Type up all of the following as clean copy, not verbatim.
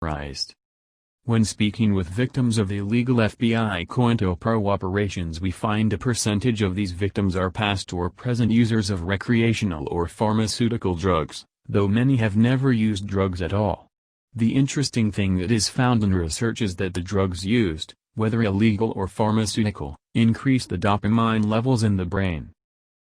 authorized. When speaking with victims of illegal FBI Cointelpro operations, we find a percentage of these victims are past or present users of recreational or pharmaceutical drugs, though many have never used drugs at all. The interesting thing that is found in research is that the drugs used, whether illegal or pharmaceutical, increase the dopamine levels in the brain.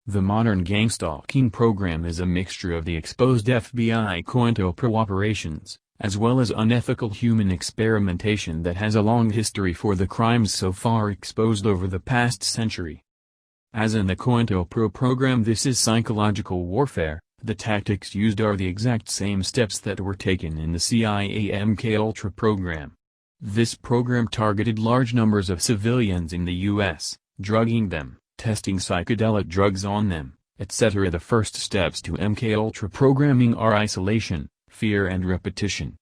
The modern Gangstalking program is a mixture of the exposed FBI Cointelpro operations, as well as unethical human experimentation that has a long history for the crimes so far exposed over the past century. As in the Cointelpro program, this is psychological warfare. The tactics used are the exact same steps that were taken in the CIA MKUltra program. This program targeted large numbers of civilians in the U.S., drugging them, testing psychedelic drugs on them, etc. The first steps to MKUltra programming are isolation, fear and repetition.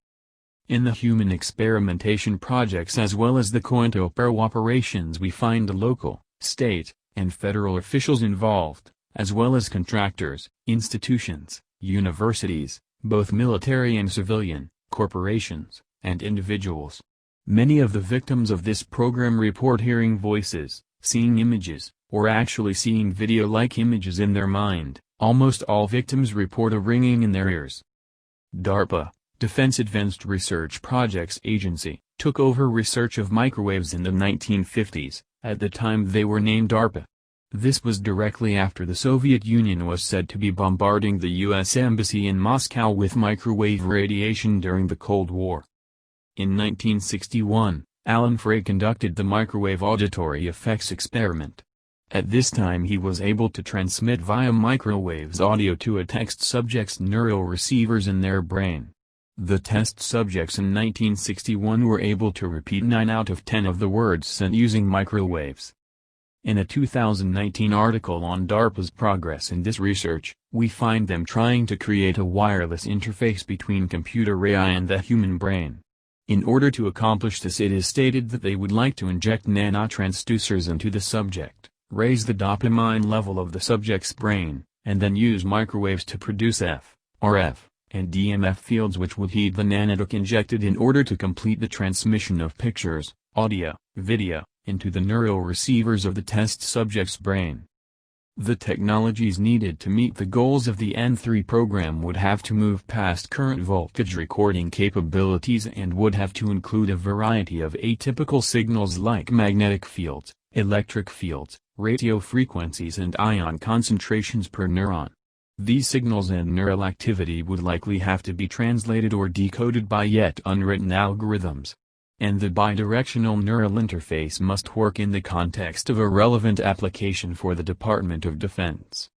In the human experimentation projects as well as the Cointelpro operations, we find local, state, and federal officials involved, as well as contractors, institutions, universities, both military and civilian, corporations, and individuals. Many of the victims of this program report hearing voices, seeing images, or actually seeing video-like images in their mind. Almost all victims report a ringing in their ears. DARPA, Defense Advanced Research Projects Agency, took over research of microwaves in the 1950s, at the time they were named DARPA. This was directly after the Soviet Union was said to be bombarding the U.S. Embassy in Moscow with microwave radiation during the Cold War. In 1961, Alan Frey conducted the microwave auditory effects experiment. At this time he was able to transmit via microwaves audio to a test subject's neural receivers in their brain. The test subjects in 1961 were able to repeat 9 out of 10 of the words sent using microwaves. In a 2019 article on DARPA's progress in this research, we find them trying to create a wireless interface between computer AI and the human brain. In order to accomplish this, it is stated that they would like to inject nanotransducers into the subject, raise the dopamine level of the subject's brain, and then use microwaves to produce F, RF, and DMF fields which would heat the nanotech injected in order to complete the transmission of pictures, audio, video, into the neural receivers of the test subject's brain. The technologies needed to meet the goals of the N3 program would have to move past current voltage recording capabilities and would have to include a variety of atypical signals like magnetic fields, electric fields, radio frequencies and ion concentrations per neuron. These signals and neural activity would likely have to be translated or decoded by yet unwritten algorithms. And the bidirectional neural interface must work in the context of a relevant application for the Department of Defense.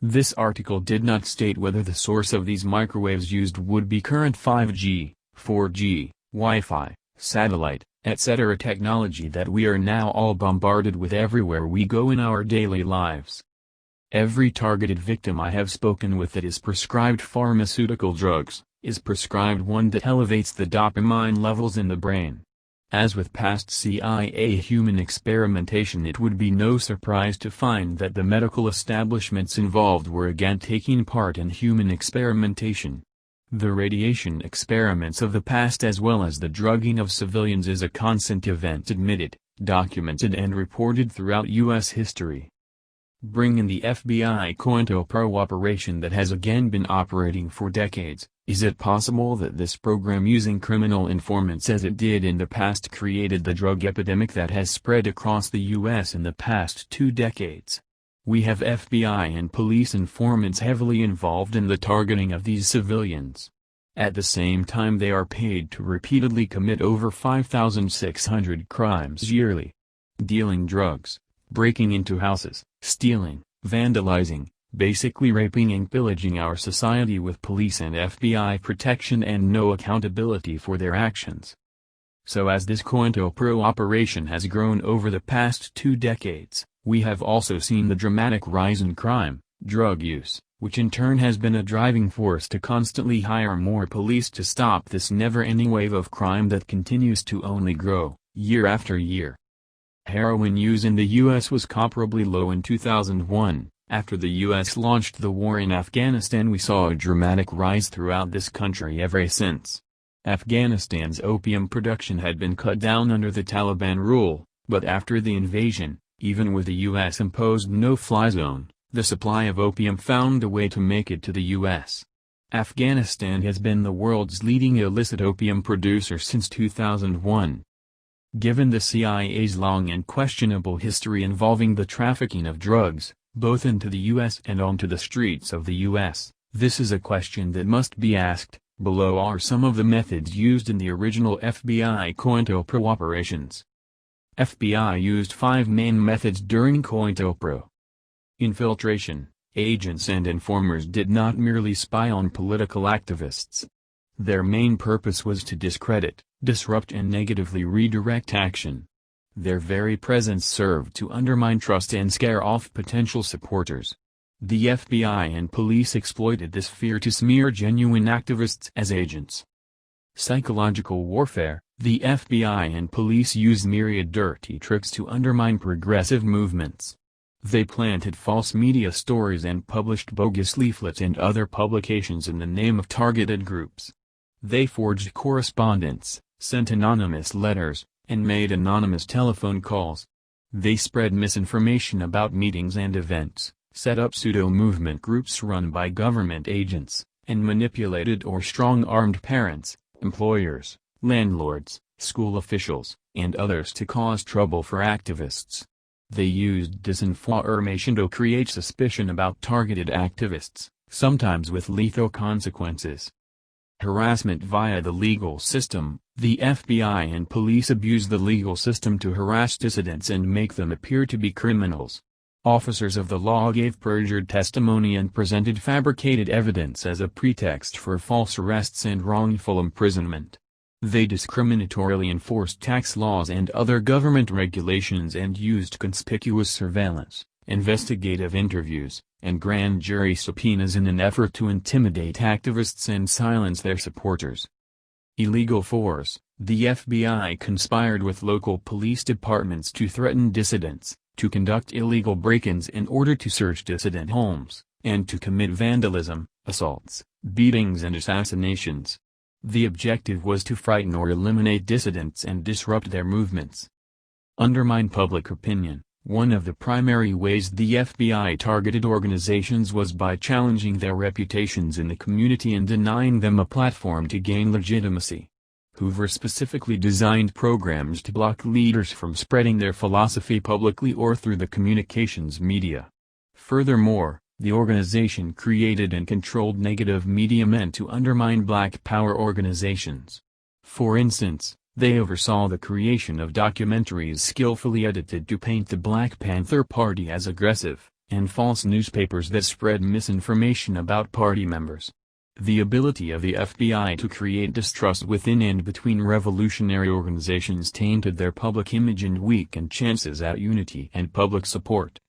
This article did not state whether the source of these microwaves used would be current 5G, 4G, Wi-Fi, satellite, etc. technology that we are now all bombarded with everywhere we go in our daily lives. Every targeted victim I have spoken with that is prescribed pharmaceutical drugs, is prescribed one that elevates the dopamine levels in the brain. As with past CIA human experimentation, it would be no surprise to find that the medical establishments involved were again taking part in human experimentation. The radiation experiments of the past as well as the drugging of civilians is a constant event admitted, documented and reported throughout U.S. history. Bring in the FBI Cointelpro operation that has again been operating for decades. Is it possible that this program using criminal informants as it did in the past created the drug epidemic that has spread across the U.S. in the past 2 decades? We have FBI and police informants heavily involved in the targeting of these civilians. At the same time they are paid to repeatedly commit over 5,600 crimes yearly. Dealing drugs, breaking into houses, stealing, vandalizing, basically raping and pillaging our society with police and FBI protection and no accountability for their actions. So as this Cointelpro operation has grown over the past 2 decades, we have also seen the dramatic rise in crime, drug use, which in turn has been a driving force to constantly hire more police to stop this never-ending wave of crime that continues to only grow, year after year. Heroin use in the U.S. was comparably low in 2001. After the U.S. launched the war in Afghanistan, we saw a dramatic rise throughout this country ever since. Afghanistan's opium production had been cut down under the Taliban rule, but after the invasion, even with the U.S.-imposed no-fly zone, the supply of opium found a way to make it to the U.S. Afghanistan has been the world's leading illicit opium producer since 2001. Given the CIA's long and questionable history involving the trafficking of drugs, both into the U.S. and onto the streets of the U.S., this is a question that must be asked. Below are some of the methods used in the original FBI Cointelpro operations. FBI used 5 main methods during Cointelpro. Infiltration. Agents and informers did not merely spy on political activists. Their main purpose was to discredit, disrupt and negatively redirect action. Their very presence served to undermine trust and scare off potential supporters. The FBI and police exploited this fear to smear genuine activists as agents. Psychological warfare. The FBI and police used myriad dirty tricks to undermine progressive movements. They planted false media stories and published bogus leaflets and other publications in the name of targeted groups. They forged correspondence, sent anonymous letters, and made anonymous telephone calls. They spread misinformation about meetings and events, set up pseudo-movement groups run by government agents, and manipulated or strong-armed parents, employers, landlords, school officials, and others to cause trouble for activists. They used disinformation to create suspicion about targeted activists, sometimes with lethal consequences. Harassment via the legal system. The FBI and police abused the legal system to harass dissidents and make them appear to be criminals. Officers of the law gave perjured testimony and presented fabricated evidence as a pretext for false arrests and wrongful imprisonment. They discriminatorily enforced tax laws and other government regulations and used conspicuous surveillance, investigative interviews, and grand jury subpoenas in an effort to intimidate activists and silence their supporters. Illegal force. The FBI conspired with local police departments to threaten dissidents, to conduct illegal break-ins in order to search dissident homes, and to commit vandalism, assaults, beatings and assassinations. The objective was to frighten or eliminate dissidents and disrupt their movements. Undermine public opinion. One of the primary ways the FBI targeted organizations was by challenging their reputations in the community and denying them a platform to gain legitimacy. Hoover specifically designed programs to block leaders from spreading their philosophy publicly or through the communications media. Furthermore, the organization created and controlled negative media meant to undermine Black Power organizations. For instance, they oversaw the creation of documentaries skillfully edited to paint the Black Panther Party as aggressive, and false newspapers that spread misinformation about party members. The ability of the FBI to create distrust within and between revolutionary organizations tainted their public image and weakened chances at unity and public support.